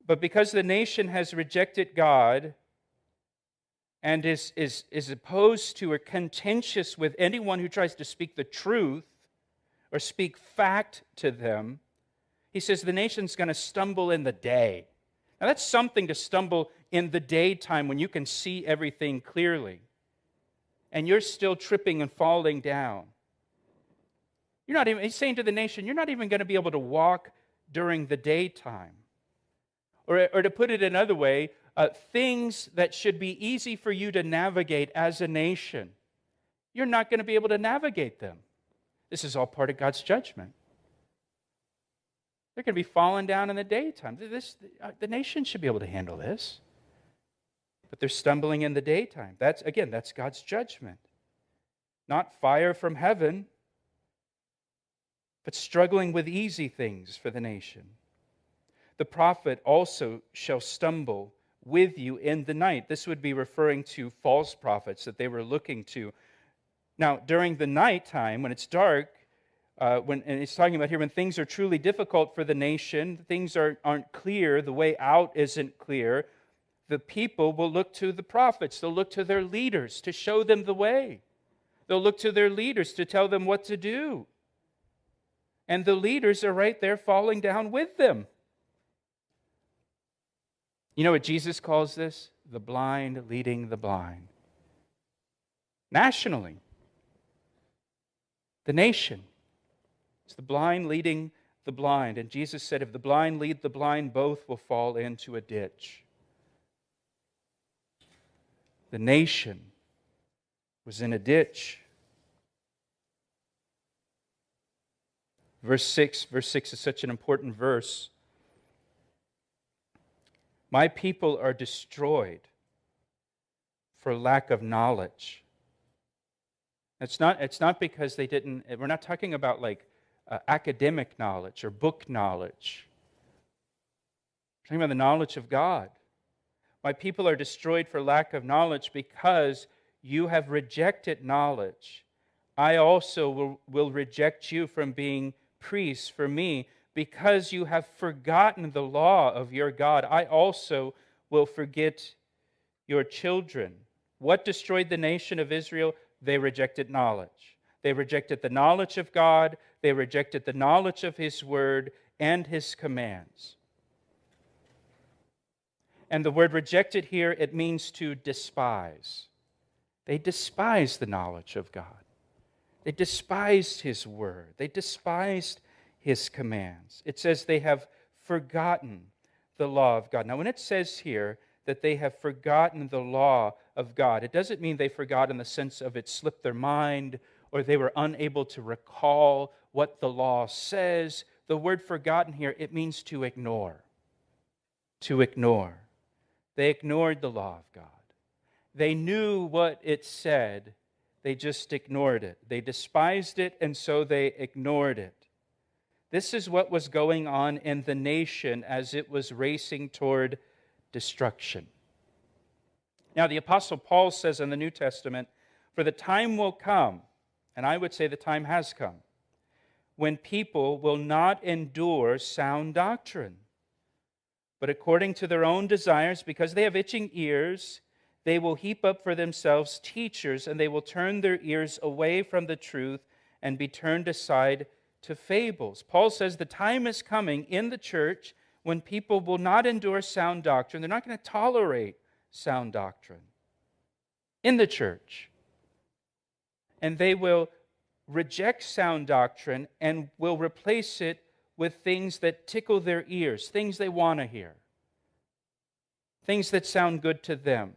But because the nation has rejected God and is opposed to or contentious with anyone who tries to speak the truth or speak fact to them, he says the nation's going to stumble in the day. Now that's something to stumble in the daytime when you can see everything clearly. And you're still tripping and falling down. He's saying to the nation, you're not even going to be able to walk during the daytime. Or to put it another way, things that should be easy for you to navigate as a nation, you're not going to be able to navigate them. This is all part of God's judgment. They're going to be falling down in the daytime. The nation should be able to handle this. But they're stumbling in the daytime. That's God's judgment. Not fire from heaven, but struggling with easy things for the nation. The prophet also shall stumble with you in the night. This would be referring to false prophets that they were looking to. Now, during the nighttime, when it's dark, and he's talking about here when things are truly difficult for the nation, things aren't clear, the way out isn't clear, the people will look to the prophets. They'll look to their leaders to show them the way. They'll look to their leaders to tell them what to do. And the leaders are right there falling down with them. You know what Jesus calls this? The blind leading the blind. Nationally. The nation. It's the blind leading the blind. And Jesus said, if the blind lead the blind, both will fall into a ditch. The nation was in a ditch. Verse 6 is such an important verse. My people are destroyed for lack of knowledge. It's not because they didn't, we're not talking about like academic knowledge or book knowledge. We're talking about the knowledge of God. My people are destroyed for lack of knowledge because you have rejected knowledge. I also will reject you from being priests for me because you have forgotten the law of your God. I also will forget your children. What destroyed the nation of Israel? They rejected knowledge. They rejected the knowledge of God. They rejected the knowledge of His Word and His commands. And the word rejected here, it means to despise. They despised the knowledge of God. They despised His Word. They despised His commands. It says they have forgotten the law of God. Now, when it says here that they have forgotten the law of God, it doesn't mean they forgot in the sense of it slipped their mind or they were unable to recall what the law says. The word forgotten here, it means to ignore. To ignore. They ignored the law of God. They knew what it said. They just ignored it. They despised it, and so they ignored it. This is what was going on in the nation as it was racing toward destruction. Now, the Apostle Paul says in the New Testament, for the time will come, and I would say the time has come, when people will not endure sound doctrine, but according to their own desires, because they have itching ears, they will heap up for themselves teachers, and they will turn their ears away from the truth and be turned aside to fables. Paul says the time is coming in the church when people will not endure sound doctrine. They're not going to tolerate sound doctrine in the church. And they will reject sound doctrine and will replace it with things that tickle their ears, things they want to hear, things that sound good to them.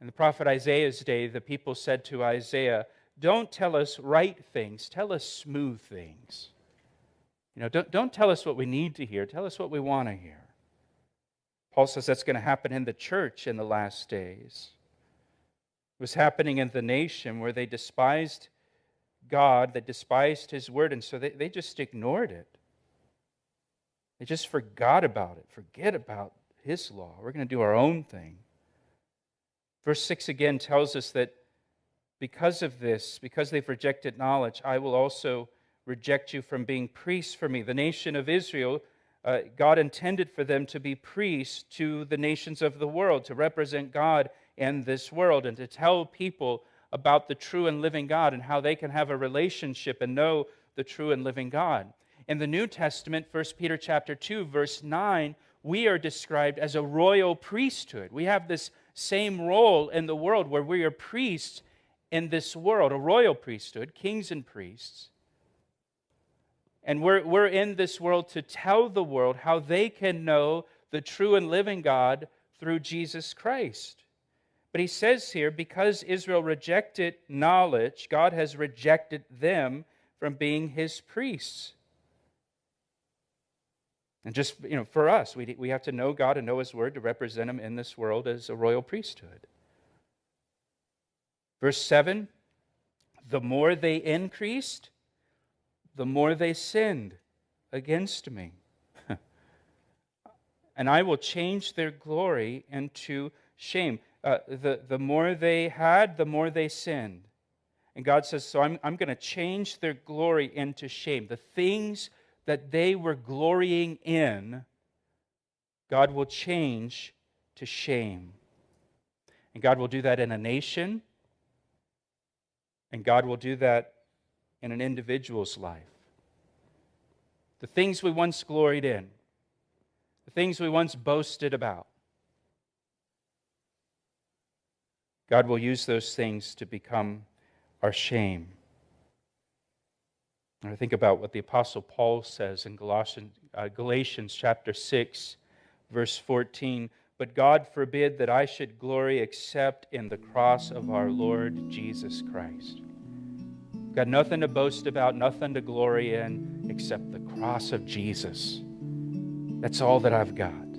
In the prophet Isaiah's day, the people said to Isaiah, don't tell us right things, tell us smooth things. Don't tell us what we need to hear, tell us what we want to hear. Paul says that's going to happen in the church in the last days. It was happening in the nation where they despised God, they despised His Word, and so they just ignored it. They just forgot about it, forget about His law. We're going to do our own thing. Verse 6 again tells us that because of this, because they've rejected knowledge, I will also reject you from being priests for me. The nation of Israel God intended for them to be priests to the nations of the world, to represent God in this world, and to tell people about the true and living God and how they can have a relationship and know the true and living God. In the New Testament, 1 Peter chapter 2, verse 9, we are described as a royal priesthood. We have this same role in the world where we are priests in this world, a royal priesthood, kings and priests. And we're in this world to tell the world how they can know the true and living God through Jesus Christ. But he says here, because Israel rejected knowledge, God has rejected them from being his priests. And just, for us, we have to know God and know his word to represent him in this world as a royal priesthood. Verse 7, the more they increased, the more they sinned against me. And I will change their glory into shame. The more they had, the more they sinned. And God says, so I'm going to change their glory into shame. The things that they were glorying in, God will change to shame. And God will do that in a nation, and God will do that in an individual's life. The things we once gloried in, the things we once boasted about, God will use those things to become our shame. And I think about what the Apostle Paul says in Galatians chapter 6, verse 14. But God forbid that I should glory except in the cross of our Lord Jesus Christ. Got nothing to boast about, nothing to glory in, except the cross of Jesus. That's all that I've got.